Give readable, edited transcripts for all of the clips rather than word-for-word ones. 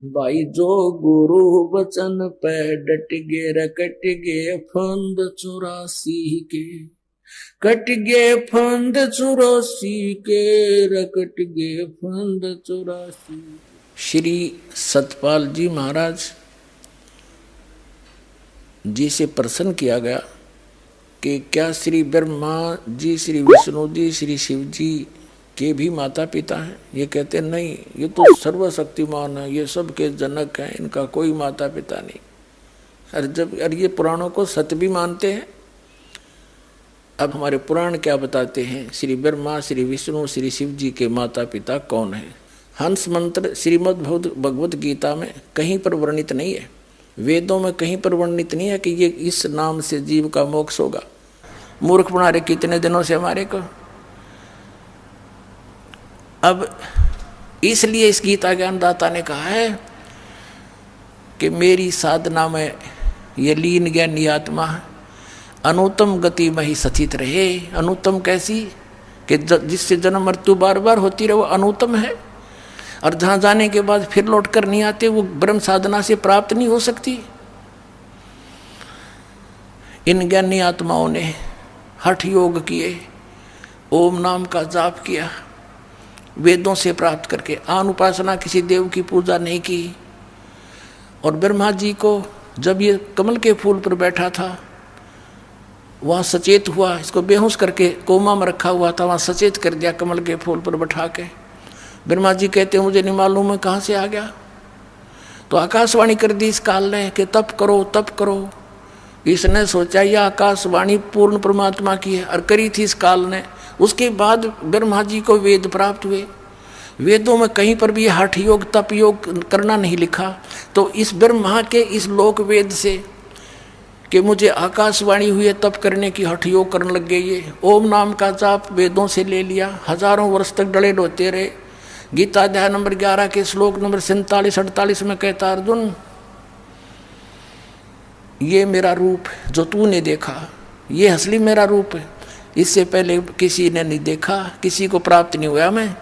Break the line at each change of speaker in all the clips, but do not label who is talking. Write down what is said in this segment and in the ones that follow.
भाई जो गुरु बचन पे डट गे रकट गे फंद 84 के, कट गे फंद 84 के, रकट गे फंद 84। श्री सतपाल जी महाराज जी से प्रश्न किया गया कि क्या श्री ब्रह्मा जी, श्री विष्णु जी, श्री शिव जी के भी माता पिता हैं? ये कहते नहीं, ये तो सर्वशक्तिमान है, ये सब के जनक हैं, इनका कोई माता पिता नहीं। और ये पुराणों को सत्य भी मानते हैं। अब हमारे पुराण क्या बताते हैं? श्री ब्रह्मा, श्री विष्णु, श्री शिव जी के माता पिता कौन है? हंस मंत्र श्रीमद् भगवत गीता में कहीं पर वर्णित नहीं है, वेदों में कहीं पर वर्णित नहीं है कि ये इस नाम से जीव का मोक्ष होगा। मूर्ख बना रहे कितने दिनों से हमारे को। अब इसलिए इस गीता ज्ञानदाता ने कहा है कि मेरी साधना में ये लीन ज्ञानी आत्मा अनुत्तम गति में ही सचित रहे। अनुत्तम कैसी? कि जिससे जन्म मृत्यु बार बार होती रहे, वो अनुत्तम है। और जहाँ जाने के बाद फिर लौट कर नहीं आते, वो ब्रह्म साधना से प्राप्त नहीं हो सकती। इन ज्ञानी आत्माओं ने हठ योग किए, ओम नाम का जाप किया, वेदों से प्राप्त करके आन उपासना, किसी देव की पूजा नहीं की। और ब्रह्मा जी को जब ये कमल के फूल पर बैठा था, वहाँ सचेत हुआ, इसको बेहोश करके कोमा में रखा हुआ था, वहाँ सचेत कर दिया कमल के फूल पर बैठा के। ब्रह्मा जी कहते मुझे नहीं मालूम है कहाँ से आ गया। तो आकाशवाणी कर दी इस काल ने कि तप करो तप करो। इसने सोचा यह आकाशवाणी पूर्ण परमात्मा की है, और करी थी इस काल ने। उसके बाद ब्रह्मा जी को वेद प्राप्त हुए। वेदों में कहीं पर भी हठ योग तप योग करना नहीं लिखा। तो इस ब्रह्मा के इस लोक वेद से कि मुझे आकाशवाणी हुई है तप करने की, हठ योग करने लग गए। ये ओम नाम का जाप वेदों से ले लिया, हजारों वर्ष तक डले डोते रहे। गीता अध्याय नंबर 11 के श्लोक नंबर 47-48 में कहता अर्जुन, ये मेरा रूप जो तूने देखा, ये असली मेरा रूप है। इससे पहले किसी ने नहीं देखा, किसी को प्राप्त नहीं हुआ मैं।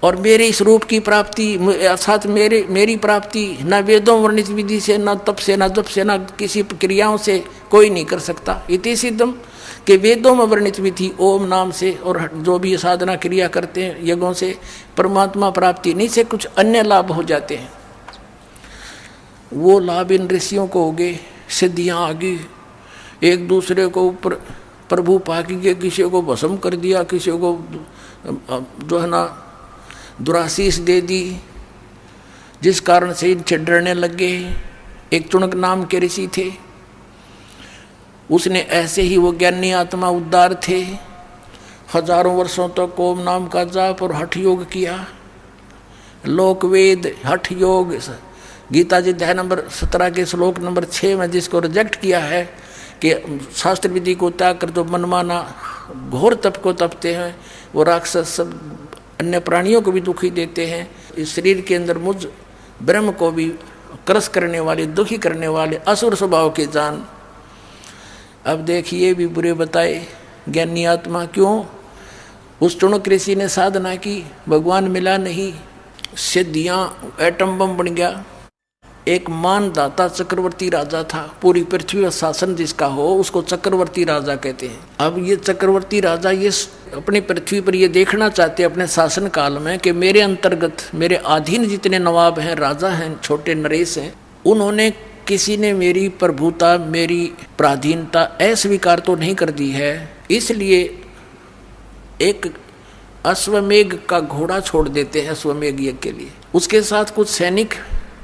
और मेरे इस रूप की प्राप्ति साथ मेरी प्राप्ति न वेदों वर्णित विधि से, न तप से, न जप से, न किसी क्रियाओं से कोई नहीं कर सकता। इति सिद्धम कि वेदों में वर्णित विधि ओम नाम से और जो भी साधना क्रिया करते हैं यज्ञों से परमात्मा प्राप्ति नहीं से कुछ अन्य लाभ हो जाते हैं। वो लाभ इन ऋषियों को हो गए, सिद्धियाँ आ गई, एक दूसरे को ऊपर प्रभु पाकी के, किसी को भस्म कर दिया, किसी को जो है ना दुराशीष दे दी, जिस कारण से इनसे डरने लग गए। एक चुनक नाम के ऋषि थे, उसने ऐसे ही वो ज्ञानी आत्मा उद्धार थे, हजारों वर्षों तक ओम नाम का जाप और हठ योग किया। लोक वेद हठ योग गीता जी अध्याय नंबर 17 के श्लोक नंबर 6 में जिसको रिजेक्ट किया है कि शास्त्र विधि को त्याग कर जो मनमाना घोर तप को तपते हैं, वो राक्षस सब अन्य प्राणियों को भी दुखी देते हैं। इस शरीर के अंदर मुझ ब्रह्म को भी क्रस करने वाले, दुखी करने वाले असुर स्वभाव के जान। अब देखिए भी बुरे बताए ज्ञानी आत्मा क्यों? उस चुनक ऋषि ने साधना की, भगवान मिला नहीं, सिद्धियाँ एटम बम बन गया। एक मानदाता चक्रवर्ती राजा था, पूरी पृथ्वी पर शासन जिसका हो उसको चक्रवर्ती राजा कहते हैं। अब ये चक्रवर्ती राजा ये अपनी पृथ्वी पर ये देखना चाहते अपने शासन काल में कि मेरे अंतर्गत मेरे अधीन जितने नवाब हैं, राजा हैं, छोटे नरेश हैं, उन्होंने किसी ने मेरी प्रभुता, मेरी पराधीनता अस्वीकार तो नहीं कर दी है। इसलिए एक अश्वमेघ का घोड़ा छोड़ देते हैं अश्वमेघ यज्ञ के लिए, उसके साथ कुछ सैनिक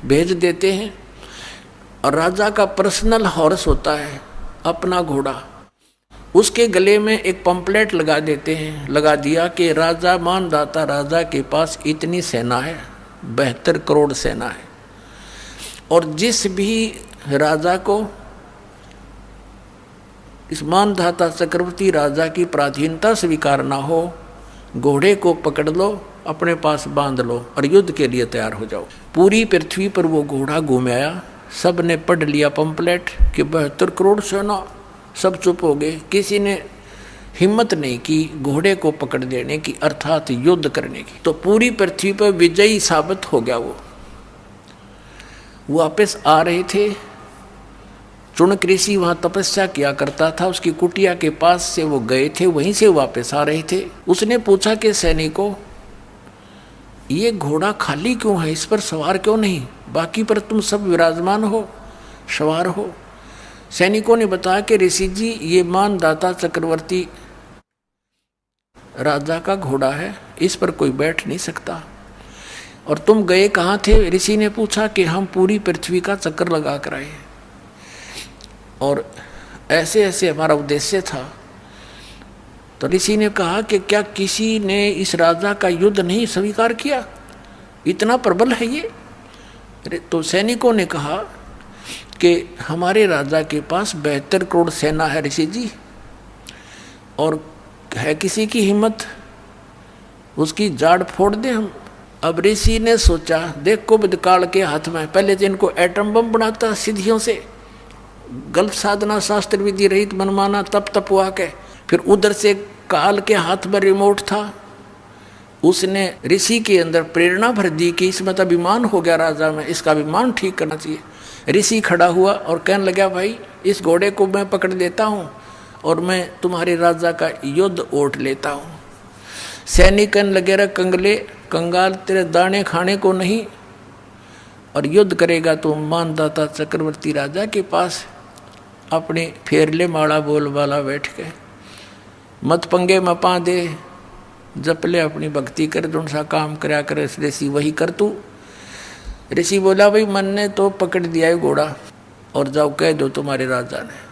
भेज देते हैं, और राजा का पर्सनल हॉर्स होता है अपना घोड़ा, उसके गले में एक पंपलेट लगा देते हैं। लगा दिया कि राजा मानदाता राजा के पास इतनी सेना है, 72 करोड़ सेना है, और जिस भी राजा को इस मानदाता चक्रवर्ती राजा की पराधीनता स्वीकार ना हो, घोड़े को पकड़ लो, अपने पास बांध लो और युद्ध के लिए तैयार हो जाओ। पूरी पृथ्वी पर वो घोड़ा घूम आया, सब ने पढ़ लिया पंपलेट कि 72 करोड़ सेना, सब चुप हो गए। किसी ने हिम्मत नहीं की घोड़े को पकड़ देने की, अर्थात युद्ध करने की। तो पूरी पृथ्वी पर विजयी साबित हो गया वो। वापस आ रहे थे। चुनक ऋषि वहाँ तपस्या किया करता था, उसकी कुटिया के पास से वो गए थे, वहीं से वापस आ रहे थे। उसने पूछा कि सैनिकों, ये घोड़ा खाली क्यों है, इस पर सवार क्यों नहीं, बाकी पर तुम सब विराजमान हो, सवार हो। सैनिकों ने बताया कि ऋषि जी, ये मानदाता चक्रवर्ती राजा का घोड़ा है, इस पर कोई बैठ नहीं सकता। और तुम गए कहाँ थे? ऋषि ने पूछा कि हम पूरी पृथ्वी का चक्कर लगा कर आए और ऐसे ऐसे हमारा उद्देश्य था। तो ऋषि ने कहा कि क्या किसी ने इस राजा का युद्ध नहीं स्वीकार किया, इतना प्रबल है ये? तो सैनिकों ने कहा कि हमारे राजा के पास 72 करोड़ सेना है ऋषि जी, और है किसी की हिम्मत उसकी जाड़ फोड़ दे हम। अब ऋषि ने सोचा, देख कुबद काल के हाथ में, पहले तो इनको एटम बम बनाता सिद्धियों से, गल्प साधना शास्त्र विधि रहित मनमाना तप तपवा के, फिर उधर से काल के हाथ में रिमोट था, उसने ऋषि के अंदर प्रेरणा भर दी कि इसमें तो अभिमान हो गया राजा में, इसका अभिमान ठीक करना चाहिए। ऋषि खड़ा हुआ और कहने लगा, भाई इस घोड़े को मैं पकड़ देता हूँ और मैं तुम्हारे राजा का युद्ध ओट लेता हूँ। सैनिक कहने लगे, रे कंगले कंगाल, तेरे दाने खाने को नहीं, और युद्ध करेगा तो मानदाता चक्रवर्ती राजा के पास अपने फेरले माड़ा बोल वाला बैठ के, मत पंगे मपा दे, जपले अपनी भक्ति कर, जो सा काम कराया करे ऋषि वही कर तू। ऋषि बोला, भाई मन ने तो पकड़ दिया है घोड़ा, और जाओ कह दो तुम्हारे राजा ने।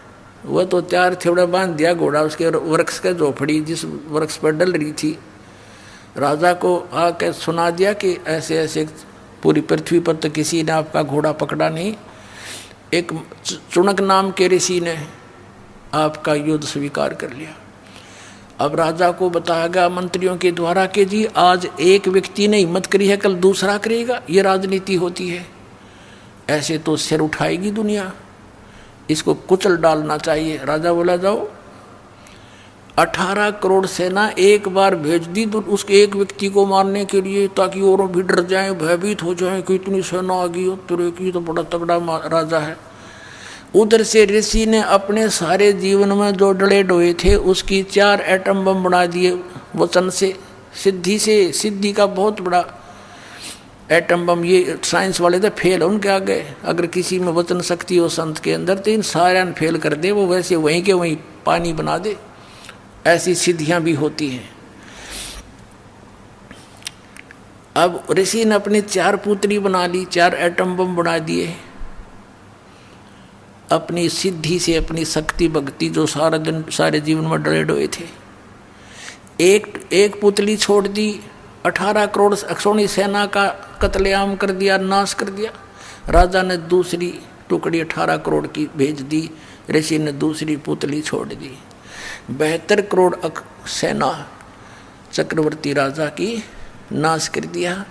वह तो त्यार थोड़ा बांध दिया घोड़ा उसके वृक्ष के झोपड़ी जिस वृक्ष पर डल रही थी। राजा को आके सुना दिया कि ऐसे ऐसे पूरी पृथ्वी पर तो किसी ने आपका घोड़ा पकड़ा नहीं, एक चुनक नाम के ऋषि ने आपका युद्ध स्वीकार कर लिया। अब राजा को बताया गया मंत्रियों के द्वारा कि जी आज एक व्यक्ति ने हिम्मत करी है, कल दूसरा करेगा, ये राजनीति होती है, ऐसे तो सिर उठाएगी दुनिया, इसको कुचल डालना चाहिए। राजा बोला, जाओ 18 करोड़ सेना एक बार भेज दी तो उसके एक व्यक्ति को मारने के लिए, ताकि और भी डर जाएं, भयभीत हो जाएं कि इतनी सेना आ गई हो, तेरे की तो बड़ा तगड़ा राजा है। उधर से ऋषि ने अपने सारे जीवन में जो डले डोए थे उसकी 4 एटम बम बना दिए वचन से, सिद्धि का बहुत बड़ा एटम बम। ये साइंस वाले तो फेल है उनके आगे, अगर किसी में वचन शक्ति हो संत के अंदर तो इन सारे फेल कर दे, वो वैसे वहीं के वहीं पानी बना दे। ऐसी सिद्धियां भी होती हैं। अब ऋषि ने अपनी 4 पुत्री बना ली, 4 एटम बम बना दिए अपनी सिद्धि से, अपनी शक्ति भक्ति जो सारा दिन सारे जीवन में डरे डोए थे। एक पुतली छोड़ दी, 18 करोड़ अक्षौणी सेना का कत्लेआम कर दिया, नाश कर दिया। राजा ने दूसरी टुकड़ी 18 करोड़ की भेज दी, ऋषि ने दूसरी पुतली छोड़ दी। 72 करोड़ सेना चक्रवर्ती राजा की नाश कर दिया।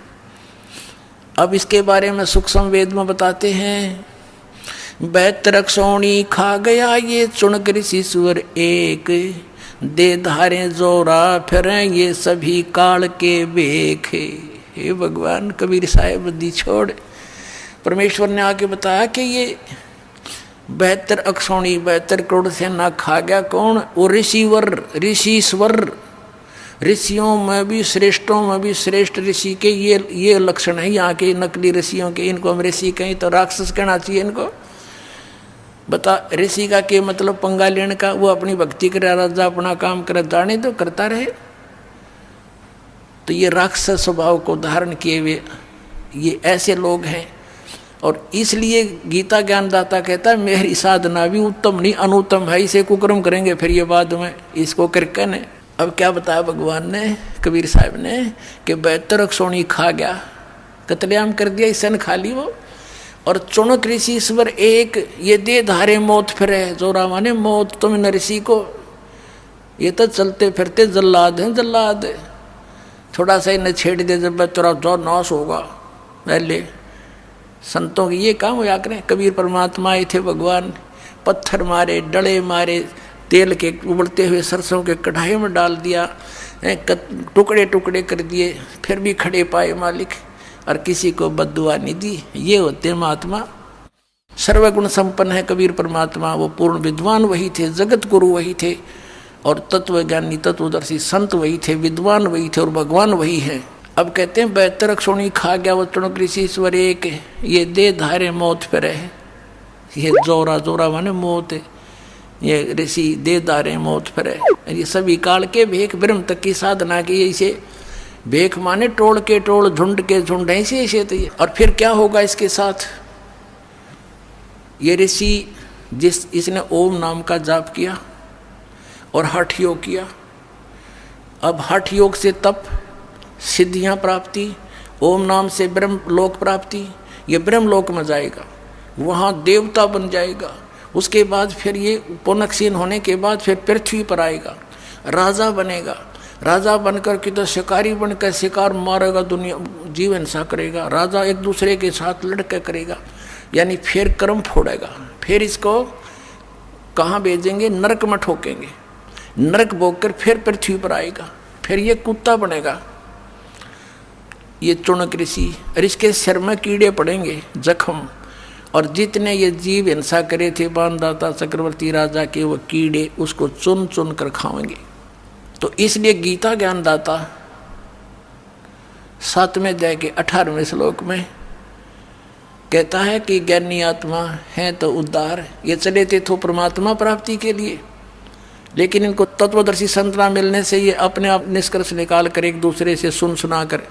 अब इसके बारे में सूक्ष्म वेद में बताते हैं, 72 अक्षौणी खा गया ये चुनक ऋषि सुअर एक, दे धारे जोरा फिर ये सभी काल के बेख। हे भगवान, कबीर साहेब दी छोड़, परमेश्वर ने आके बताया कि ये 72 अक्षौणी 72 करोड़ सेना खा गया कौन? वो ऋषिवर, ऋषिश्वर, ऋषियों में भी श्रेष्ठों में भी श्रेष्ठ ऋषि के ये लक्षण है यहाँ के नकली ऋषियों के। इनको हम ऋषि कहें तो राक्षस कहना चाहिए इनको। बता ऋषि का के मतलब पंगा लेने का, वो अपनी भक्ति करे, राजा अपना काम करे, जाने तो करता रहे। तो ये राक्षस स्वभाव को धारण किए हुए ये ऐसे लोग हैं। और इसलिए गीता ज्ञानदाता कहता है मेरी साधना भी उत्तम नहीं अनुत्तम है, इसे कुकर्म करेंगे फिर ये बाद में इसको करके ने। अब क्या बताया भगवान ने, कबीर साहब ने, कि 72 अक्षौणी खा गया, कतलेआम कर दिया, सन खा ली वो। और चुनक ऋषि ईश्वर एक, ये दे धारे मौत फिरे, जोरा माने मौत। तुम न ऋषि को, ये तो चलते फिरते जल्लाद हैं, जल्लाद। थोड़ा सा ही न छेड़ दे जब तेरा जो नाश होगा। पहले संतों के ये काम होया करें। कबीर परमात्मा आए थे भगवान, पत्थर मारे, डले मारे, तेल के उबलते हुए सरसों के कढ़ाई में डाल दिया, टुकड़े टुकड़े कर दिए, फिर भी खड़े पाए मालिक। और किसी को बद्दुआ नहीं दी। ये होते महात्मा। सर्वगुण संपन्न है कबीर परमात्मा, वो पूर्ण विद्वान वही थे, जगत गुरु वही थे, और तत्वज्ञानी तत्वदर्शी संत वही थे, विद्वान वही थे और भगवान वही है। अब कहते हैं 72 अक्षोणी खा गया वो तृण कृषि ईश्वर एक, ये दे धारे मौत फिर है। ये जोरा जोरा माने मौत है, ये ऋषि दे धारे मौत फिर है। ये सभी काल के भेख ब्रह्म तक की साधना की, इसे भेख माने टोल के टोल, झुंड के झुंड, ऐसे ऐसे तो ये। और फिर क्या होगा इसके साथ? ये ऋषि इसने ओम नाम का जाप किया और हठ योग किया। अब हठ योग से तप, सिद्धियां प्राप्ति, ओम नाम से ब्रह्म लोक प्राप्ति, ये ब्रह्म लोक में जाएगा, वहाँ देवता बन जाएगा। उसके बाद फिर ये पुनक्षीण होने के बाद फिर पृथ्वी पर आएगा, राजा बनेगा। राजा बनकर के तो शिकारी बनकर शिकार मारेगा, दुनिया जीव हिंसा करेगा। राजा एक दूसरे के साथ लड़के करेगा, यानी फिर कर्म फोड़ेगा। फिर इसको कहाँ भेजेंगे? नरक में ठोकेंगे। नरक भोग कर फिर पृथ्वी पर आएगा, फिर ये कुत्ता बनेगा, ये चुनक ऋषि। और इसके सिर में कीड़े पड़ेंगे, जख्म। और जितने ये जीव हिंसा करे थे बाणदाता चक्रवर्ती राजा के, वो कीड़े उसको चुन चुन कर खाएंगे। तो इसलिए गीता ज्ञानदाता 7वें अध्याय के 18वें श्लोक में कहता है कि ज्ञानी आत्मा है तो उद्धार। ये चले थे तो परमात्मा प्राप्ति के लिए, लेकिन इनको तत्वदर्शी संत ना मिलने से ये अपने आप निष्कर्ष निकाल कर एक दूसरे से सुन सुना कर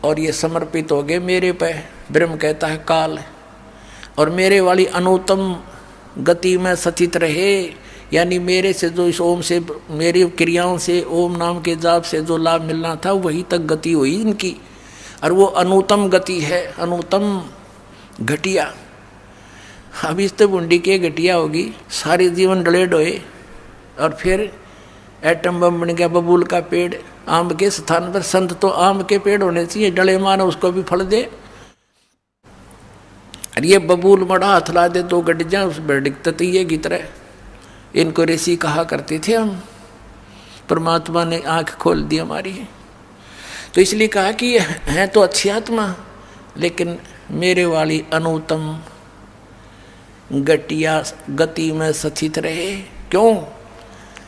और ये समर्पित हो गए मेरे पे। ब्रह्म कहता है काल, और मेरे वाली अनुत्तम गति में सचित रहे, यानी मेरे से जो इस ओम से, मेरी क्रियाओं से, ओम नाम के जाप से जो लाभ मिलना था वही तक गति हुई इनकी। और वो अनुत्तम गति है, अनुत्तम घटिया। अब इस तो बुंडी के घटिया होगी, सारे जीवन डले डोए, और फिर एटम बम बन गया बबूल का पेड़। आम के स्थान पर संत तो आम के पेड़ होने चाहिए, डले मानो उसको भी फल दे। और ये बबूल मड़ा हाथ ला दे तो गट जाए, उस पर दिखते ये की तरह। इनको ऋषि कहा करते थे हम, परमात्मा ने आंख खोल दी हमारी। तो इसलिए कहा कि है तो अच्छी आत्मा, लेकिन मेरे वाली अनुत्तम घटिया गति में सचित रहे। क्यों?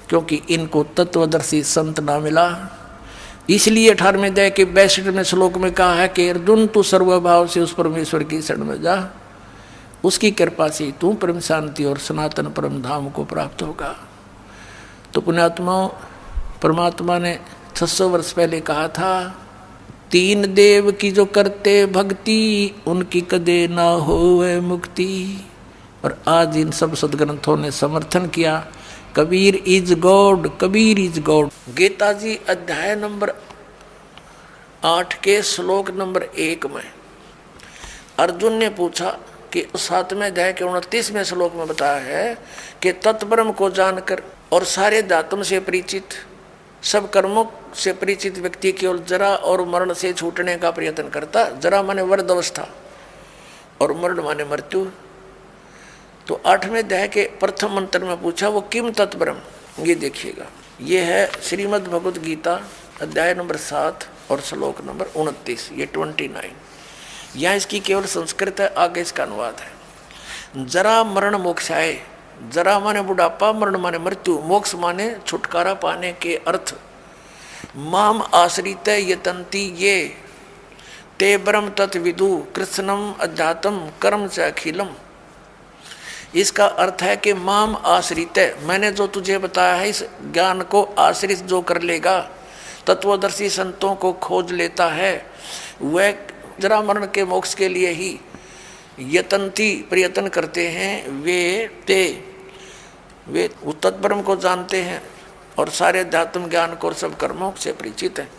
क्योंकि इनको तत्वदर्शी संत ना मिला। इसलिए 18वें अध्याय के 62वें श्लोक में कहा है कि अर्जुन तू सर्वभाव से उस परमेश्वर की शरण में जा, उसकी कृपा से तू परम शांति और सनातन परम धाम को प्राप्त होगा। तो पुण्यात्माओं, परमात्मा ने 600 वर्ष पहले कहा था, 3 देव की जो करते भक्ति उनकी कदे ना होवे मुक्ति। और आज इन सब सदग्रंथों ने समर्थन किया, Kabir is God, Kabir is God. Gita ji अध्याय नंबर 8 के श्लोक नंबर 1 में अर्जुन ने पूछा कि 7वें अध्याय के 29वें श्लोक में बताया है कि तत्ब्रह्म को जानकर और सारे दातुम से परिचित, सब कर्मों से परिचित व्यक्ति केवल जरा और मरण से छूटने का प्रयत्न करता। जरा माने वृद्ध अवस्था और मरण माने मृत्यु। तो 8वें अध्याय के प्रथम मंत्र में पूछा वो किम तत्ब्रह्म। ये देखिएगा, ये है श्रीमद् भगवद गीता अध्याय नंबर 7 और श्लोक नंबर 29, ये 29। यहाँ इसकी केवल संस्कृत है, आगे इसका अनुवाद है। जरा मरण मोक्षाय, जरा माने बुढ़ापा, मरण माने मृत्यु, मोक्ष माने छुटकारा पाने के अर्थ। माम आश्रित यतंती ये ते ब्रह्म तत्विदु कृष्णम अध्यात्म कर्म च अखिलम। इसका अर्थ है कि माम आश्रित, मैंने जो तुझे बताया है इस ज्ञान को आश्रित जो कर लेगा, तत्वदर्शी संतों को खोज लेता है, वह जरा मरण के मोक्ष के लिए ही यतंती प्रयत्न करते हैं। वे तत्ब्रह्म को जानते हैं और सारे अध्यात्म ज्ञान को और सब कर्मों से परिचित हैं।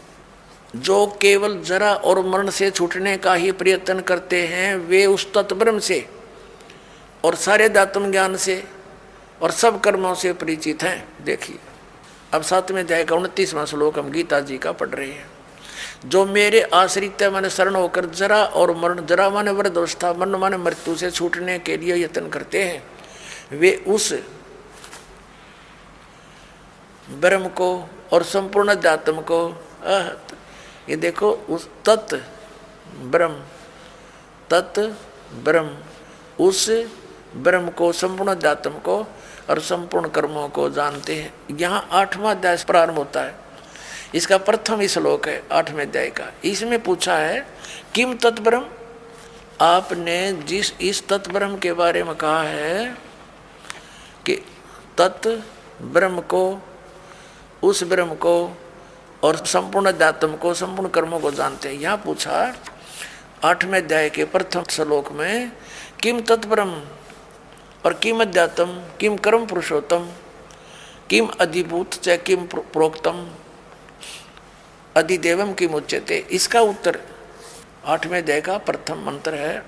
जो केवल जरा और मरण से छूटने का ही प्रयत्न करते हैं, वे उस तत्ब्रह्म से और सारे अध्यात्म ज्ञान से और सब कर्मों से परिचित हैं। देखिए, अब 7वें अध्याय का 29वां श्लोक हम गीता जी का पढ़ रहे हैं। जो मेरे आश्रित माने शरण होकर जरा और मरण, जरा माने वृद्ध अवस्था, मरण माने मृत्यु से छूटने के लिए यत्न करते हैं, वे उस ब्रह्म को और संपूर्ण अध्यात्म को, ये देखो, उस तत् ब्रह्म, तत् ब्रह्म, उस ब्रह्म को, संपूर्ण अध्यात्म को और संपूर्ण कर्मों को जानते हैं। यहाँ 8वां अध्याय प्रारंभ होता है। इसका प्रथम श्लोक है 8वें अध्याय का। इसमें पूछा है किम तत्ब्रह्म, आपने जिस इस तत्ब्रह्म के बारे में कहा है कि तत् ब्रह्म को, उस ब्रह्म को और संपूर्ण अध्यात्म को, संपूर्ण कर्मों को जानते हैं। यहाँ पूछा 8वें अध्याय के प्रथम श्लोक में किम तत्ब्रह्म और किम अध्यात्म, किम कर्म पुरुषोत्तम, किम अधिभूत च किम प्रोक्तम अधिदेवम किम उच्यते। इसका उत्तर 8वें अध्याय का प्रथम मंत्र है।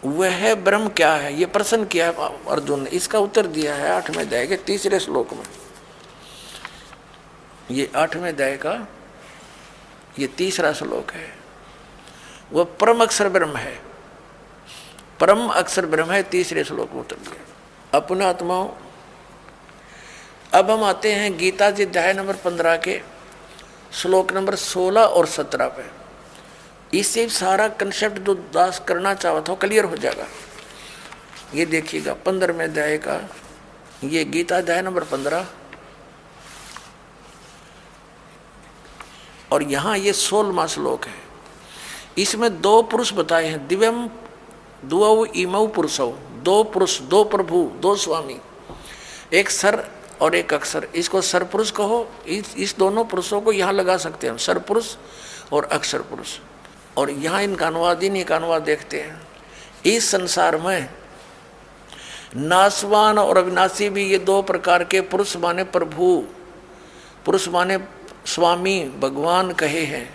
वह ब्रह्म क्या है, ये प्रश्न किया है अर्जुन ने। इसका उत्तर दिया है 8वें अध्याय के 3रे श्लोक में। ये 8वें अध्याय का ये 3रा श्लोक है। वह परम अक्षर ब्रह्म है, परम अक्षर ब्रह्म है। 3रे श्लोक में उत्तर दिया। अपने आत्माओं, अब हम आते हैं गीता जी अध्याय नंबर 15 के श्लोक नंबर 16 और 17 पे। इससे सारा कंसेप्ट जो दास करना चाहता हो क्लियर हो जाएगा। ये देखिएगा 15वें अध्याय का ये गीता अध्याय नंबर 15 और यहाँ ये 16वां श्लोक है। इसमें 2 पुरुष बताए हैं, दिव्यम द्वौ इमौ पुरुषौ, 2 पुरुष, 2 प्रभु, 2 स्वामी, एक सर और एक अक्षर। इसको सर पुरुष कहो। इस दोनों पुरुषों को यहाँ लगा सकते हैं, सर पुरुष और अक्षर पुरुष। और यहाँ इनका अनुवाद, इनका अनुवाद देखते हैं। इस संसार में नासवान और अविनाशी भी ये 2 प्रकार के पुरुष माने प्रभु, पुरुष माने स्वामी, भगवान कहे हैं।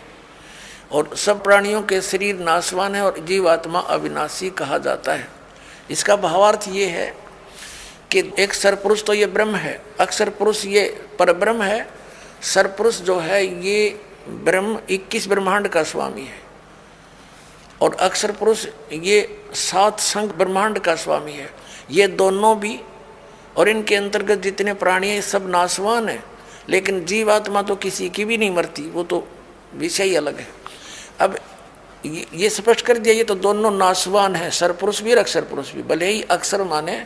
और सब प्राणियों के शरीर नासवान है और जीवात्मा अविनाशी कहा जाता है। इसका भावार्थ ये है कि एक सरपुरुष तो ये ब्रह्म है, अक्षर पुरुष ये परब्रह्म है, सरपुरुष जो है ये ब्रह्म 21 ब्रह्मांड का स्वामी है और अक्षर पुरुष ये 7 संख्य ब्रह्मांड का स्वामी है। ये दोनों भी और इनके अंतर्गत जितने प्राणी हैं सब नासवान है, लेकिन जीवात्मा तो किसी की भी नहीं मरती, वो तो विषय ही अलग है। अब ये स्पष्ट कर दिया, ये तो दोनों नासवान है, सरपुरुष भी और अक्षर पुरुष भी। भले ही अक्षर माने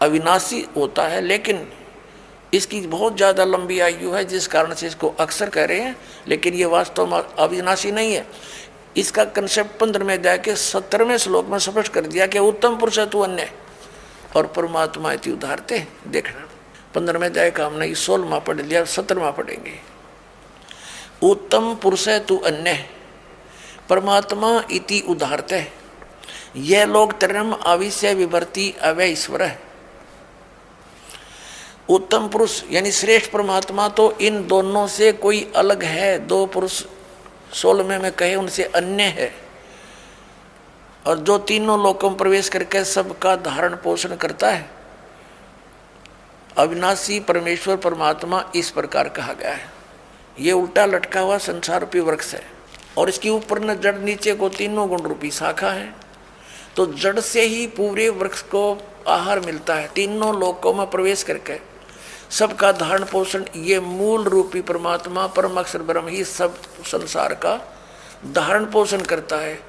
अविनाशी होता है, लेकिन इसकी बहुत ज़्यादा लंबी आयु है जिस कारण से इसको अक्षर कह रहे हैं, लेकिन ये वास्तव में अविनाशी नहीं है। इसका कंसेप्ट 15वें अध्याय के 17वें श्लोक में स्पष्ट कर दिया कि उत्तम पुरुष है तू अन्य और परमात्मा इति उदाहरते। देखना 15वें अध्याय का हमने 16वां पढ़ लिया, 17वां पढ़ेंगे। उत्तम पुरुष है तू अन्य परमात्मा इति उदाहरते, यह लोग तरम आविष्य विभर्ति अवय ईश्वर है। उत्तम पुरुष यानी श्रेष्ठ परमात्मा तो इन दोनों से कोई अलग है। 2 पुरुष 16वें में कहे उनसे अन्य है, और जो तीनों लोकों में प्रवेश करके सबका धारण पोषण करता है। अविनाशी परमेश्वर परमात्मा इस प्रकार कहा गया है। ये उल्टा लटका हुआ संसार रूपी वृक्ष है और इसके ऊपर न जड़, नीचे को तीनों गुण रूपी शाखा है। तो जड़ से ही पूरे वृक्ष को आहार मिलता है। तीनों लोकों में प्रवेश करके सबका धारण पोषण ये मूल रूपी परमात्मा परम अक्षर ब्रह्म ही सब संसार का धारण पोषण करता है।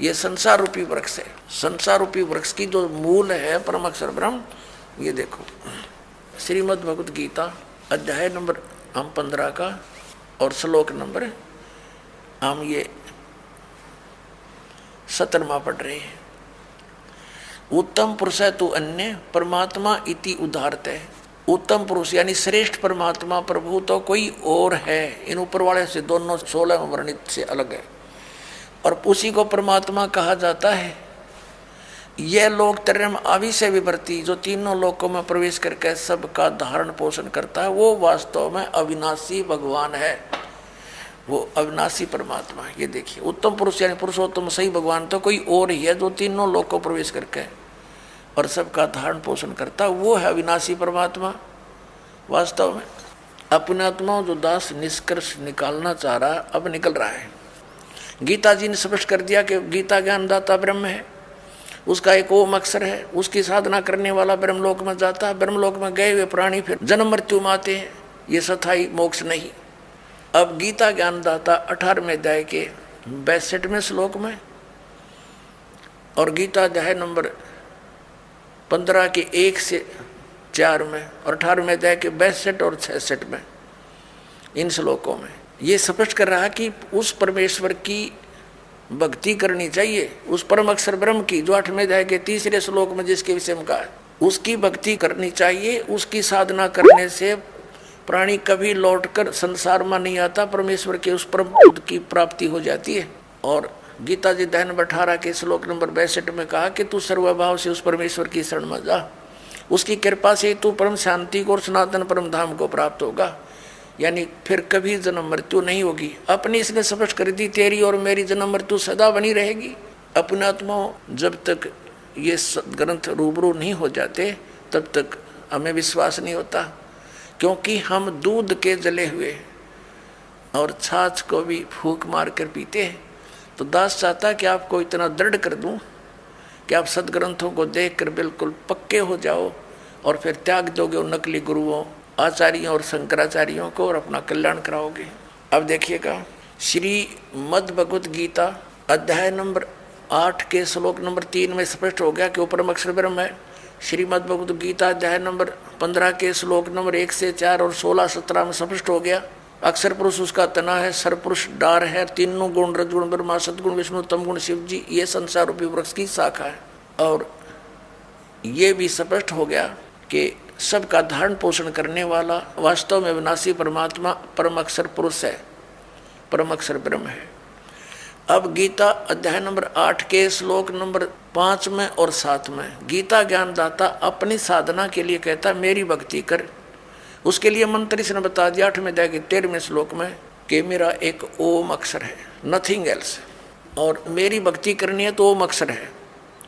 ये संसार रूपी वृक्ष है। संसार रूपी वृक्ष की जो मूल है परम अक्षर ब्रह्म, ये देखो श्रीमद् भगवत गीता अध्याय नंबर हम 15 का और श्लोक नंबर हम ये 17वां पढ़ रहे हैं। उत्तम पुरुष है तू अन्य परमात्मा इति उदाहरते। उत्तम पुरुष यानी श्रेष्ठ परमात्मा प्रभु तो कोई और है, इन ऊपर वाले से दोनों 16 वर्णित से अलग है और उसी को परमात्मा कहा जाता है। यह लोक तरम आविष्य विभर्ति, जो तीनों लोकों में प्रवेश करके सबका धारण पोषण करता है, वो वास्तव में अविनाशी भगवान है, वो अविनाशी परमात्मा है। ये देखिए उत्तम पुरुष यानी पुरुषोत्तम सही भगवान तो कोई और ही है जो तीनों लोकों प्रवेश करके और सबका धारण पोषण करता, वो है अविनाशी परमात्मा। वास्तव में अपने आत्मा जो दास निष्कर्ष निकालना चाह रहा अब निकल रहा है। गीता जी ने स्पष्ट कर दिया कि गीता ज्ञानदाता ब्रह्म है, उसका एक ओम अक्षर है, उसकी साधना करने वाला ब्रह्मलोक में जाता है। ब्रह्मलोक में गए हुए प्राणी फिर जन्म मृत्यु में आते हैं, ये सथाई मोक्ष नहीं। अब गीता ज्ञानदाता 18वें अध्याय के 62वें श्लोक में और गीता अध्याय नंबर 15 के 1 से 4 में और 18वें अध्याय के 62 और 66 में, इन श्लोकों में ये स्पष्ट कर रहा कि उस परमेश्वर की भक्ति करनी चाहिए, उस परम अक्षर ब्रह्म की, जो 8वें अध्याय के 3रे श्लोक में जिसके विषय में कहा है, उसकी भक्ति करनी चाहिए। उसकी साधना करने से प्राणी कभी लौटकर संसार में नहीं आता, परमेश्वर के उस परम पद की प्राप्ति हो जाती है। और गीता जी अध्याय नंबर 18 के श्लोक नंबर 62 में कहा कि तू सर्वभाव से उस परमेश्वर की शरण में जा, उसकी कृपा से तू परम शांति को और सनातन परम धाम को प्राप्त होगा, यानी फिर कभी जन्म मृत्यु नहीं होगी। अपनी इसने स्पष्ट कर दी, तेरी और मेरी जन्म मृत्यु सदा बनी रहेगी। अपने आत्मा जब तक ये ग्रंथ रूबरू नहीं हो जाते तब तक हमें विश्वास नहीं होता, क्योंकि हम दूध के जले हुए और छाछ को भी फूंक मार कर पीते हैं। तो दास चाहता कि आपको इतना दृढ़ कर दूं कि आप सदग्रंथों को देखकर बिल्कुल पक्के हो जाओ और फिर त्याग दोगे उन नकली गुरुओं, आचार्यों और शंकराचार्यों को और अपना कल्याण कराओगे। अब देखिएगा, श्रीमद् भगवत गीता अध्याय नंबर 8 के श्लोक नंबर 3 में स्पष्ट हो गया कि वो परम अक्षर ब्रह्म है। श्रीमद् भगवत गीता अध्याय नंबर 15 के श्लोक नंबर 1 से 4 और 16-17 में स्पष्ट हो गया, अक्षर पुरुष उसका तना है, सरपुरुष डार है, तीनों गुण रजगुण ब्रह्मा सदगुण विष्णु तम गुण शिव जी, ये संसार रूपी वृक्ष की शाखा है। और ये भी स्पष्ट हो गया कि सबका धारण पोषण करने वाला वास्तव में विनाशी परमात्मा परम अक्षर पुरुष है, परम अक्षर ब्रह्म है। अब गीता अध्याय नंबर 8 के श्लोक नंबर 5 में और 7 में गीता ज्ञानदाता अपनी साधना के लिए कहता है मेरी भक्ति कर। उसके लिए मंत्र इसने बता दिया 8वें अध्याय के 13वें श्लोक में कि मेरा एक ओम अक्षर है, नथिंग एल्स, और मेरी भक्ति करनी है तो ओम अक्षर है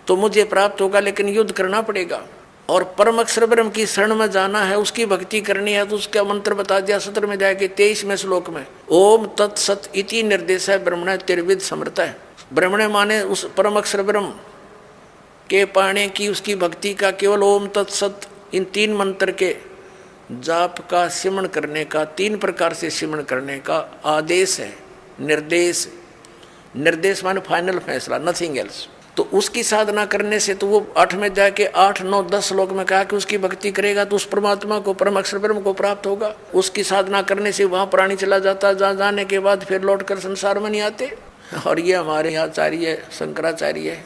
तो मुझे प्राप्त होगा, लेकिन युद्ध करना पड़ेगा। और परम अक्षर ब्रह्म की शरण में जाना है, उसकी भक्ति करनी है तो उसका मंत्र बता दिया 17वें अध्याय के 23वें श्लोक में, ओम तत्सत इति निर्देश है ब्रह्मण त्रिविध समर्थ है। ब्रह्मण माने उस परम अक्षर ब्रह्म के पाने की उसकी भक्ति का केवल ओम तत्सत इन 3 मंत्र के जाप का सिमरण करने का, 3 प्रकार से सिमरण करने का आदेश है, निर्देश। निर्देश माने फाइनल फैसला, नथिंग एल्स। तो उसकी साधना करने से तो वो 8वें अध्याय के 8, 9, 10 श्लोक में कहा कि उसकी भक्ति करेगा तो उस परमात्मा को, परम अक्षर ब्रह्म को प्राप्त होगा। उसकी साधना करने से वहाँ प्राणी चला जाता, जहाँ जाने के बाद फिर लौटकर संसार में नहीं आते। और ये हमारे आचार्य शंकराचार्य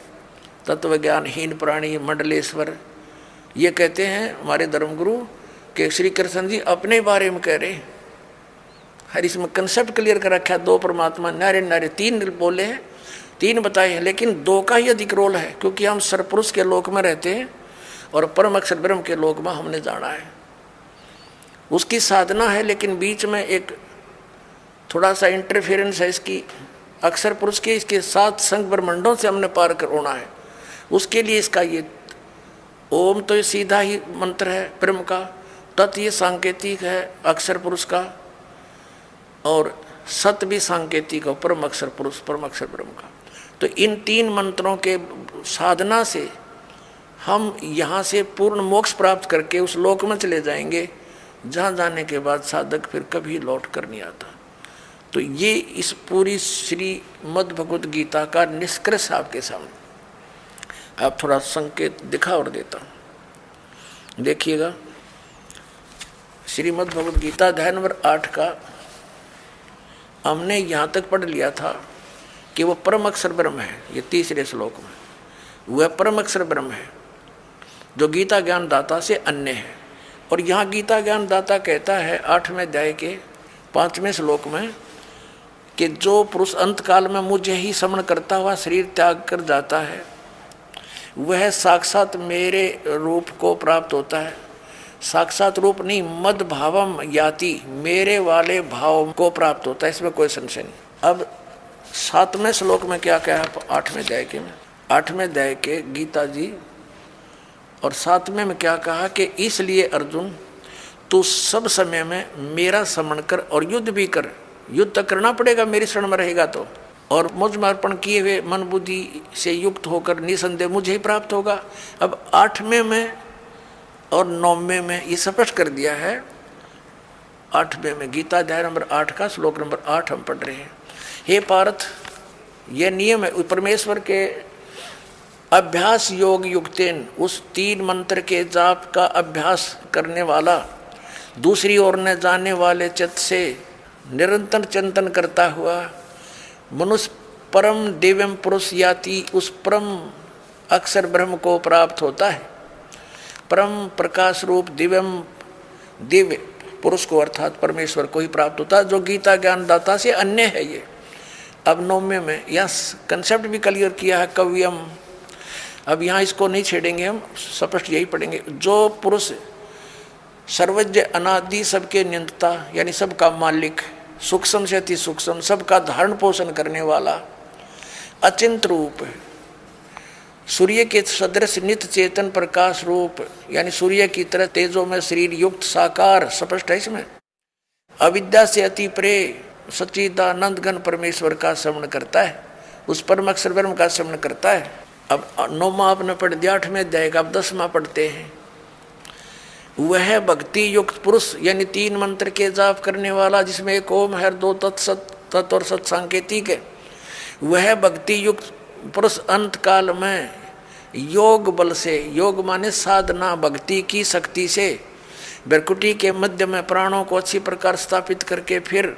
तत्वज्ञानहीन प्राणी मंडलेश्वर ये कहते हैं हमारे धर्मगुरु कि श्री कृष्ण जी अपने बारे में कह रहे, हर इसमें कंसेप्ट क्लियर कर रखा है, 2 परमात्मा नारे नारे 3 बोले हैं, 3 बताए हैं, लेकिन 2 का ही अधिक रोल है, क्योंकि हम सरपुरुष के लोक में रहते हैं और परम अक्षर ब्रह्म के लोक में हमने जाना है। उसकी साधना है, लेकिन बीच में एक थोड़ा सा इंटरफेरेंस है इसकी, अक्षर पुरुष के इसके 7 संग ब्रह्मंडों से हमने पार कर होना है। उसके लिए इसका ये ओम तो ये सीधा ही मंत्र है ब्रह्म का, तत् ये सांकेतिक है अक्षर पुरुष का, और सत भी सांकेतिक है परम अक्षर पुरुष परम अक्षर ब्रह्म का। तो इन 3 मंत्रों के साधना से हम यहाँ से पूर्ण मोक्ष प्राप्त करके उस लोक में चले जाएंगे, जहाँ जाने के बाद साधक फिर कभी लौट कर नहीं आता। तो ये इस पूरी श्रीमद् भगवत गीता का निष्कर्ष आपके सामने, आप थोड़ा संकेत दिखा और देता हूँ। देखिएगा, श्रीमद् भगवत गीता अध्याय नंबर 8 का हमने यहाँ तक पढ़ लिया था कि वो परम अक्षर ब्रह्म है। ये 3रे श्लोक में वह परम अक्षर ब्रह्म है जो गीता ज्ञान दाता से अन्य है। और यहाँ गीता ज्ञान दाता कहता है 8वें अध्याय के 5वें श्लोक में कि जो पुरुष अंत काल में मुझे ही स्मरण करता हुआ शरीर त्याग कर जाता है वह साक्षात मेरे रूप को प्राप्त होता है। साक्षात रूप नहीं, मद भावम याति, मेरे वाले भाव को प्राप्त होता है, इसमें कोई संशय नहीं। अब 7वें श्लोक में क्या कहा 8वें अध्याय के में, 8वें अध्याय के गीता जी और 7वें में क्या कहा कि इसलिए अर्जुन तू सब समय में मेरा स्मरण कर और युद्ध भी कर। युद्ध तक करना पड़ेगा मेरी शरण में रहेगा तो, और मुझ में अर्पण किए हुए मन बुद्धि से युक्त होकर निसंदेह मुझे ही प्राप्त होगा। अब 8वें में और 9वें में ये स्पष्ट कर दिया है। 8वें में गीता अध्याय नंबर 8 का श्लोक नंबर 8 हम पढ़ रहे हैं। हे पार्थ, ये नियम है परमेश्वर के अभ्यास योग युक्तेन, उस 3 मंत्र के जाप का अभ्यास करने वाला दूसरी ओर न जाने वाले चित्त से निरंतर चिंतन करता हुआ मनुष्य परम दिव्यम पुरुष याति, उस परम अक्षर ब्रह्म को प्राप्त होता है। परम प्रकाश रूप दिव्य पुरुष को अर्थात परमेश्वर को ही प्राप्त होता है, जो गीता ज्ञानदाता से अन्य है। ये अब 9वें में यह कंसेप्ट भी क्लियर किया है कव्यम। अब यहाँ इसको नहीं छेड़ेंगे, हम स्पष्ट यही पढ़ेंगे। जो पुरुष सर्वज्ञ अनादि सबके नियंता यानी सबका मालिक, सूक्ष्म से अति सूक्ष्म सबका धारण पोषण करने वाला, अचिंत रूप, सूर्य के सदृश नित्य चेतन प्रकाश रूप यानी सूर्य की तरह तेजो में शरीर युक्त साकार, स्पष्ट है इसमें, अविद्या से अति परे सच्चिदानंद घन परमेश्वर का श्रवण करता है, उस परम अक्षर ब्रह्म का श्रवण करता है। अब 9वां आपने पढ़ दिया, 8वें अध्याय का अब 10वां पढ़ते हैं। वह भक्ति युक्त पुरुष यानी 3 मंत्र के जाप करने वाला, जिसमें एक ओम है, 2 तत् और सत सांकेतिक है। वह भक्ति युक्त पुरुष अंत काल में योग बल से, योग माने साधना भक्ति की शक्ति से, भ्रकुटी के मध्य में प्राणों को अच्छी प्रकार स्थापित करके फिर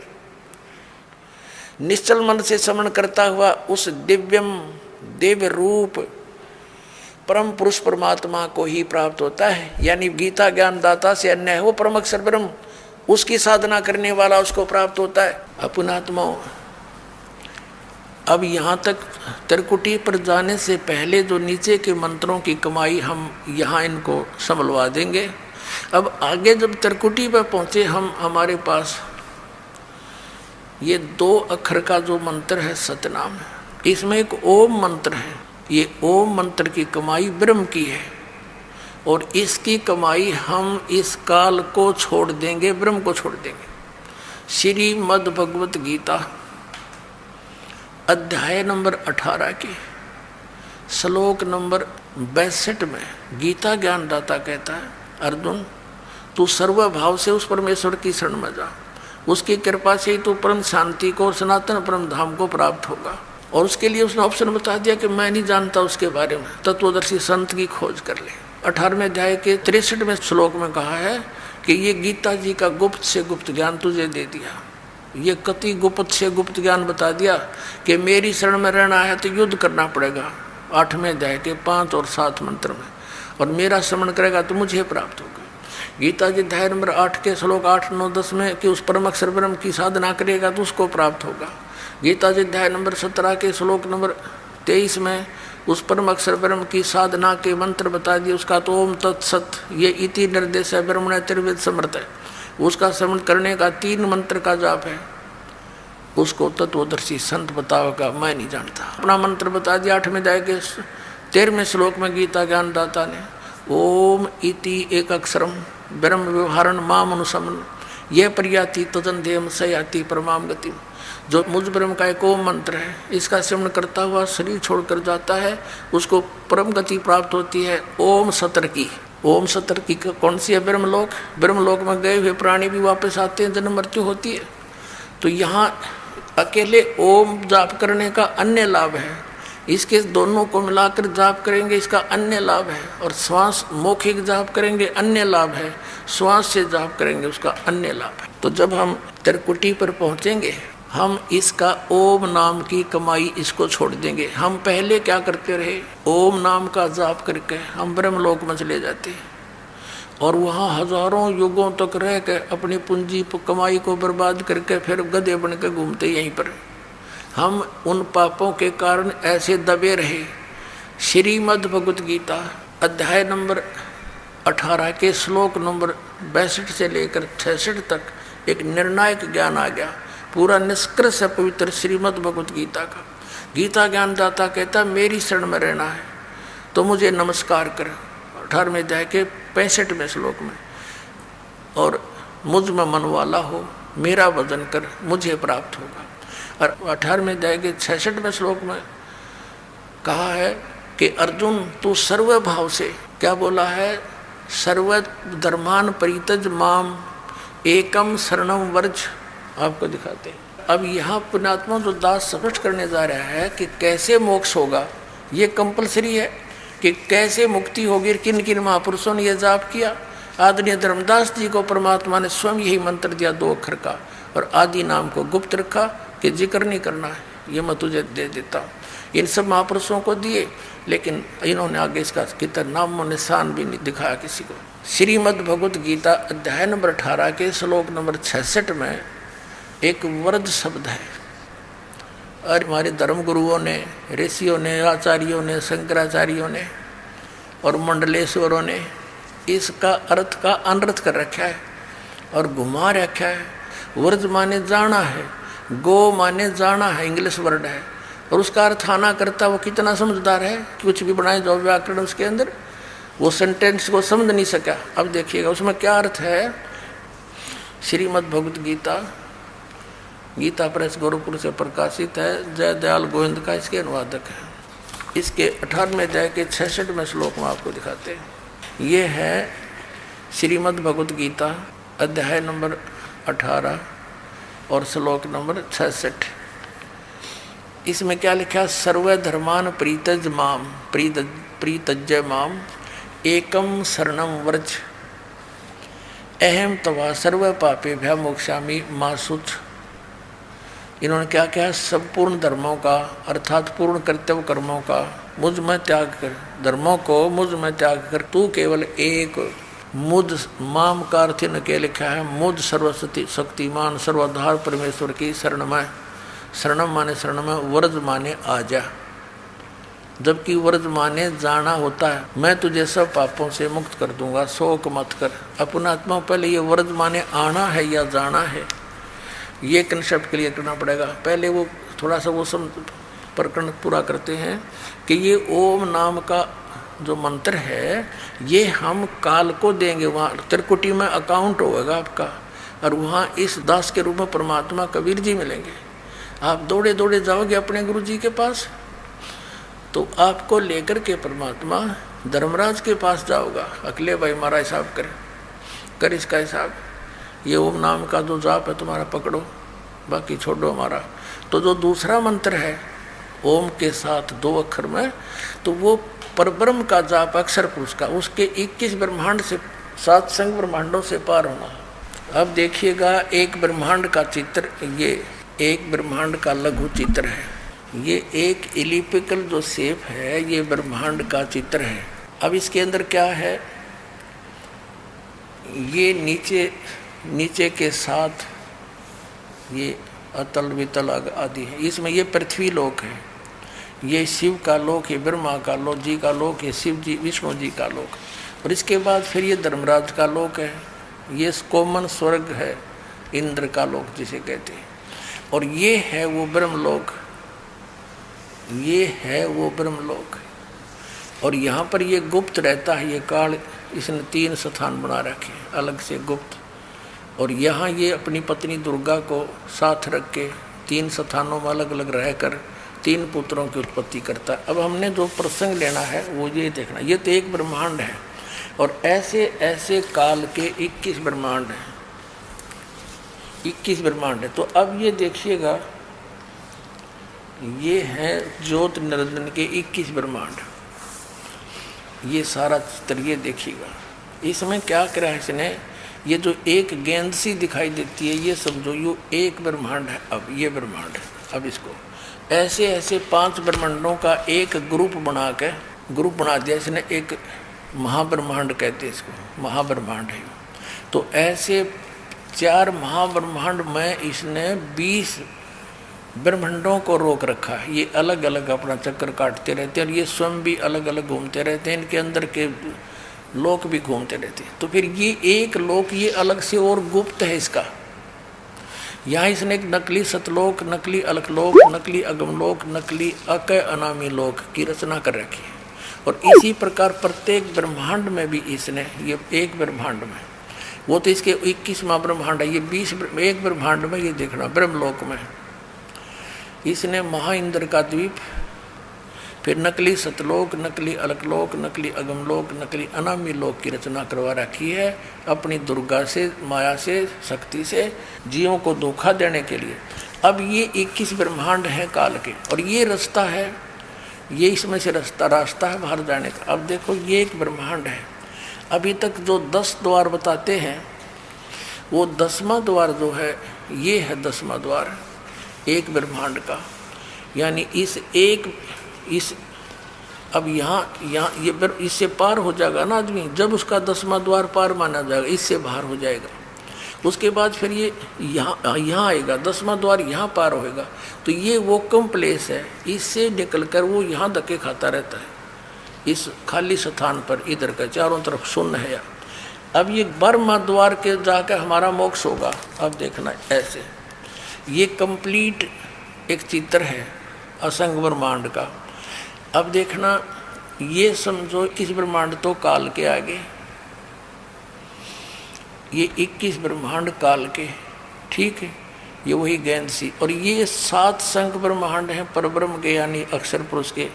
निश्चल मन से श्रवण करता हुआ उस दिव्य रूप परम पुरुष परमात्मा को ही प्राप्त होता है। यानी गीता ज्ञानदाता से अन्य है वो परम अक्षर ब्रह्म, उसकी साधना करने वाला उसको प्राप्त होता है। अपनात्मा। अब यहाँ तक त्रिकुटी पर जाने से पहले जो नीचे के मंत्रों की कमाई हम यहाँ इनको संभलवा देंगे। अब आगे जब त्रिकुटी पर पहुँचे हम, हमारे पास ये 2 अक्षर का जो मंत्र है सतनाम, इसमें एक ओम मंत्र है। ये ओम मंत्र की कमाई ब्रह्म की है और इसकी कमाई हम इस काल को छोड़ देंगे, ब्रह्म को छोड़ देंगे। श्रीमद् भगवत गीता अध्याय नंबर 18 के श्लोक नंबर 62 में गीता ज्ञानदाता कहता है, अर्जुन तू सर्वभाव से उस परमेश्वर की शरण में जा, उसकी कृपा से ही तू परम शांति को और सनातन परम धाम को प्राप्त होगा। और उसके लिए उसने ऑप्शन बता दिया कि मैं नहीं जानता उसके बारे में, तत्वदर्शी संत की खोज कर ले। 18वें अध्याय के 63वें श्लोक में कहा है कि ये गीता जी का गुप्त से गुप्त ज्ञान तुझे दे दिया। ये कति गुप्त से गुप्त ज्ञान बता दिया कि मेरी शरण में रहना है तो युद्ध करना पड़ेगा 8वें अध्याय के 5 और 7 मंत्र में, और मेरा श्रवण करेगा तो मुझे प्राप्त होगा। गीता जी अध्याय नंबर 8 के श्लोक 8, 9, 10 में कि उस परम अक्षर ब्रह्म की साधना करेगा तो उसको प्राप्त होगा। गीता जी अध्याय नंबर 17 के श्लोक नंबर 23 में उस परम अक्षर ब्रह्म की साधना के मंत्र बता दिए। उसका तो ओम तत्सत ये इति निर्देश है, ब्रह्मण त्रिवेद समर्थ है, उसका श्रवण करने का 3 मंत्र का जाप है। उसको तत्वदर्शी संत बताओगा, मैं नहीं जानता। अपना मंत्र बता दिया 8वें अध्याय के 13वें श्लोक में गीता ज्ञानदाता ने ओम इति एक अक्षरम ब्रह्म व्यवहारण माम अनुसमन यह प्रयाति तदन देम सयाति परमाम गति। जो मुझ ब्रह्म का एक ओम मंत्र है, इसका श्रवण करता हुआ शरीर छोड़कर जाता है, उसको परम गति प्राप्त होती है। ओम सतर की, ओम सतर की कौन सी है? ब्रह्मलोक। ब्रह्मलोक में गए हुए प्राणी भी वापस आते हैं, जन्म मृत्यु होती है। तो यहाँ अकेले ओम जाप करने का अन्य लाभ है, इसके दोनों को मिलाकर जाप करेंगे इसका अन्य लाभ है, और श्वास मौखिक जाप करेंगे अन्य लाभ है, श्वास से जाप करेंगे उसका अन्य लाभ है। तो जब हम त्रिकुटी पर पहुँचेंगे हम इसका ओम नाम की कमाई इसको छोड़ देंगे। हम पहले क्या करते रहे, ओम नाम का जाप करके हम ब्रह्मलोक में चले जाते और वहाँ हजारों युगों तक रह के अपनी पूंजी कमाई को बर्बाद करके फिर गधे बन के घूमते यहीं पर। हम उन पापों के कारण ऐसे दबे रहे। श्रीमद् भगवत गीता अध्याय नंबर 18 के श्लोक नंबर 62 से लेकर 66 तक एक निर्णायक ज्ञान आ गया, पूरा निष्कर्ष है पवित्र श्रीमद् भगवत गीता का। गीता ज्ञानदाता कहता मेरी शरण में रहना है तो मुझे नमस्कार कर 18वें अध्याय के 65वें श्लोक में, और मुझ में मन वाला हो मेरा भजन कर मुझे प्राप्त होगा। और 18वें अध्याय के 66वें श्लोक में कहा है कि अर्जुन तू सर्वभाव से, क्या बोला है, सर्वधर्मान परित्यज माम एकम शरणम वर्ज। आपको दिखाते हैं अब यहाँ पुण्यात्मा जो दास स्पष्ट करने जा रहा है कि कैसे मोक्ष होगा, ये कंपलसरी है कि कैसे मुक्ति होगी। किन किन महापुरुषों ने यह जाप किया। आदरणीय धर्मदास जी को परमात्मा ने स्वयं यही मंत्र दिया 2 अक्षर का, और आदि नाम को गुप्त रखा कि जिक्र नहीं करना है, ये मैं तुझे दे देता हूँ। इन सब महापुरुषों को दिए, लेकिन इन्होंने आगे इसका कितना नामो निशान भी नहीं दिखाया किसी को। श्रीमद् भगवत गीता अध्याय नंबर 18 के श्लोक नंबर 66 में एक वरद शब्द है, और हमारे धर्म गुरुओं ने, ऋषियों ने, आचार्यों ने, शंकराचार्यों ने और मंडलेश्वरों ने इसका अर्थ का अनर्थ कर रखा है और घुमा रखा है। वर्ज माने जाना है, गो माने जाना है, इंग्लिश वर्ड है, और उसका अर्थ आना करता। वो कितना समझदार है, कुछ भी बनाए जाओ व्याकरण उसके अंदर, वो सेंटेंस को समझ नहीं सका। अब देखिएगा उसमें क्या अर्थ है। श्रीमद् भगवत गीता, गीता प्रेस गोरखपुर से प्रकाशित है, जय दयाल गोविंद का इसके अनुवादक है। इसके 18वें अध्याय के 66वें श्लोक में आपको दिखाते हैं। ये है श्रीमद् भगवत गीता अध्याय नंबर 18 और श्लोक नंबर 66। इसमें क्या लिखा? सर्वधर्मान प्रीतज माम प्रीतज्य माम एकम शरणम व्रज अहम तवा सर्व पापे भ्या मोक्षामि मां सुच। इन्होंने क्या कहा? संपूर्ण धर्मों का अर्थात पूर्ण कर्तव्य कर्मों का मुझ में त्याग कर, धर्मों को मुझ में त्याग कर तू केवल एक मुझ माम का अर्थ के लिखा है मुझ सर्वशक्ति शक्तिमान सर्वाधार परमेश्वर की शरण में। शरणम माने शरण में, व्रज माने आजा, जबकि व्रज माने जाना होता है। मैं तुझे सब पापों से मुक्त कर दूंगा, शोक मत कर। अपना आत्मा पहले ये व्रज माने आना है या जाना है, ये कंसेप्ट क्लियर करना पड़ेगा। पहले वो थोड़ा सा वो प्रकरण पूरा करते हैं कि ये ओम नाम का जो मंत्र है ये हम काल को देंगे, वहाँ त्रिकुटी में अकाउंट होगा आपका, और वहाँ इस दास के रूप में परमात्मा कबीर जी मिलेंगे। आप दौड़े दौड़े जाओगे अपने गुरु जी के पास, तो आपको लेकर के परमात्मा धर्मराज के पास जाओगा। अकेले भाई हमारा हिसाब कर इसका हिसाब, ये ओम नाम का जो जाप है तुम्हारा पकड़ो, बाकी छोड़ो हमारा। तो जो दूसरा मंत्र है ओम के साथ 2 अक्षर में, तो वो परब्रह्म का जाप अक्षर पुरुष का, उसके 21 ब्रह्मांड से 7 संग ब्रह्मांडों से पार होना। अब देखिएगा एक ब्रह्मांड का चित्र, ये एक ब्रह्मांड का लघु चित्र है, ये एक एलिप्टिकल जो शेप है ये ब्रह्मांड का चित्र है। अब इसके अंदर क्या है, ये नीचे के साथ ये अतल वितल आदि है, इसमें ये पृथ्वी लोक है, ये शिव का लोक है, ब्रह्मा का लोक जी का लोक है, शिव जी विष्णु जी का लोक, और इसके बाद फिर ये धर्मराज का लोक है, ये कोमन स्वर्ग है, इंद्र का लोक जिसे कहते हैं, और ये है वो ब्रह्मलोक, ये है वो ब्रह्मलोक। और यहाँ पर ये गुप्त रहता है, ये काल इसने 3 स्थान बना रखे अलग से गुप्त, और यहाँ ये अपनी पत्नी दुर्गा को साथ रख के 3 स्थानों में अलग अलग रहकर 3 पुत्रों की उत्पत्ति करता है। अब हमने जो प्रसंग लेना है वो ये देखना, ये तो एक ब्रह्मांड है और ऐसे ऐसे काल के 21 ब्रह्मांड हैं, 21 ब्रह्मांड है। तो अब ये देखिएगा, ये है ज्योत निरंजन के 21 ब्रह्मांड, ये सारा चित्र ये देखिएगा। इसमें क्या करा है इसने, ये जो एक गेंद सी दिखाई देती है ये समझो ये एक ब्रह्मांड है। अब ये ब्रह्मांड है, अब इसको ऐसे ऐसे 5 ब्रह्मांडों का एक ग्रुप बना दिया इसने, एक महाब्रह्मांड कहते हैं इसको, महाब्रह्मांड है। तो ऐसे 4 महाब्रह्मांड में इसने 20 ब्रह्मांडों को रोक रखा है। ये अलग अलग अपना चक्कर काटते रहते हैं और ये स्वयं भी अलग अलग घूमते रहते हैं, इनके अंदर के लोक भी घूमते रहते हैं। तो फिर ये एक लोक ये अलग से और गुप्त है इसका। यहाँ इसने एक नकली सतलोक, नकली अलकलोक, नकली अगमलोक, नकली अकय अनामी लोक की रचना कर रखी है। और इसी प्रकार प्रत्येक ब्रह्मांड में भी इसने, ये एक ब्रह्मांड में, वो तो इसके 21वां ब्रह्मांड है, ये 20 एक ब्रह्मांड में ये देखना ब्रह्मलोक में इसने महा इंद्र का द्वीप, फिर नकली सतलोक, नकली अलकलोक, नकली अगमलोक, नकली अनामी लोक की रचना करवा रखी है अपनी दुर्गा से, माया से, शक्ति से जीवों को धोखा देने के लिए। अब ये 21 ब्रह्मांड है काल के, और ये रास्ता है, ये इसमें से रास्ता है बाहर जाने का। अब देखो ये एक ब्रह्मांड है, अभी तक जो 10 द्वार बताते हैं वो 10वां द्वार जो है ये है 10वां द्वार एक ब्रह्मांड का। यानी इस अब यहाँ ये इससे पार हो जाएगा ना आदमी, जब उसका 10वां द्वार पार माना जाएगा, इससे बाहर हो जाएगा। उसके बाद फिर ये यहाँ आएगा, 10वां द्वार यहाँ पार होएगा, तो ये वो कम प्लेस है, इससे निकलकर वो यहाँ धक्के खाता रहता है इस खाली स्थान पर, इधर का चारों तरफ शून्य है। अब ये 12वां द्वार के जाकर हमारा मोक्ष होगा। अब देखना ऐसे ये कंप्लीट एक चित्र है असंग ब्रह्मांड का। अब देखना ये समझो 21 ब्रह्मांड तो काल के आगे, ये 21 ब्रह्मांड काल के, ठीक है, ये वही गेंद सी, और ये 7 संख ब्रह्मांड हैं परब्रह्म के यानी अक्षर पुरुष के,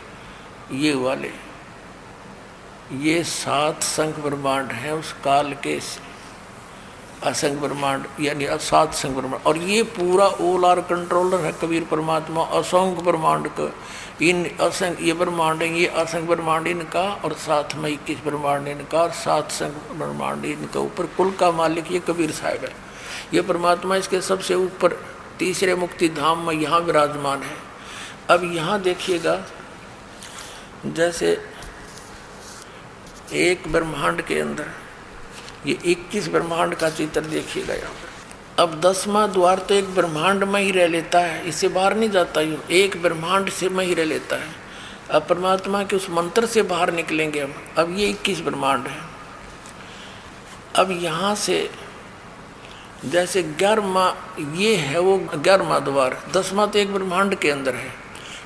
ये वाले ये 7 संख ब्रह्मांड हैं उस काल के असंग ब्रह्मांड यानी 7 संख ब्रह्मांड। और ये पूरा ऑल आर कंट्रोलर है कबीर परमात्मा असंख्य ब्रह्मांड का। इन असंख्य ये ब्रह्मांड है, ये असंख्य ब्रह्मांड इनका, और साथ में 21 ब्रह्मांड इनका, और 7 संख्य ब्रह्मांड इनका। ऊपर कुल का मालिक ये कबीर साहब है, ये परमात्मा इसके सबसे ऊपर तीसरे मुक्ति धाम में यहाँ विराजमान है। अब यहाँ देखिएगा जैसे एक ब्रह्मांड के अंदर ये 21 ब्रह्मांड का चित्र देखिएगा यहाँ पर। अब 10वां द्वार तो एक ब्रह्मांड में ही रह लेता है, इससे बाहर नहीं जाता, यूँ एक ब्रह्मांड से में ही रह लेता है। अब परमात्मा के उस मंत्र से बाहर निकलेंगे हम। अब ये 21 ब्रह्मांड है। अब यहाँ से जैसे 11वां ये है वो 11वां द्वार, 10वां तो एक ब्रह्मांड के अंदर है,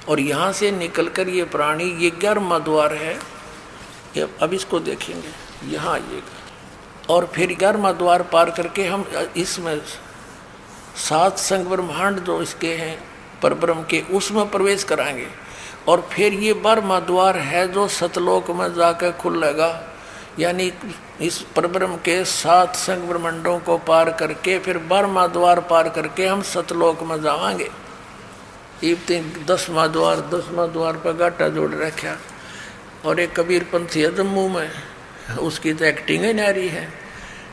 और यहाँ से निकलकर ये प्राणी ये 11वां द्वार है। अब इसको देखेंगे, यहाँ आइएगा, और फिर 11वां द्वार पार करके हम इसमें 7 संख ब्रह्मांड जो इसके हैं परब्रह्म के, उसमें प्रवेश कराएंगे। और फिर ये 12वां द्वार है जो सतलोक में जाकर खुलेगा, यानी इस परब्रह्म के 7 संख ब्रह्मांडों को पार करके फिर 12वां द्वार पार करके हम सतलोक में जावांगे। ये 10वां द्वार पर गाटा जोड़ रखा। और एक कबीर पंथी है जम्मू में, उसकी तो एक्टिंग ही नारी है,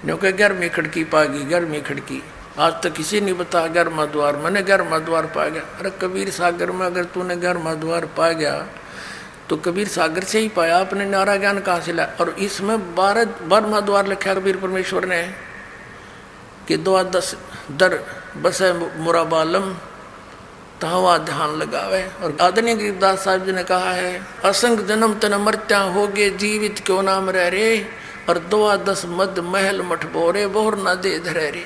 क्योंकि 11वीं खिड़की पागी, 11वीं खिड़की आज तक किसी नहीं बता 11वां द्वार, मैंने 11वां द्वार पा गया। अरे कबीर सागर में अगर तूने 11वां द्वार पा गया तो कबीर सागर से ही पाया, आपने नारा ज्ञान कहाँ से लाया। और इसमें 12वां द्वार लिखा कबीर परमेश्वर ने कि 2-10 दर बसे मुराबालम तहवा ध्यान लगावे। और आदरणीय गरीबदास साहब जी ने कहा है असंग जन्म तन मरत्या हो गए जीवित क्यों नाम रह रे, और 2-10 मद महल मठ बोरे बोर न दे धरे रे।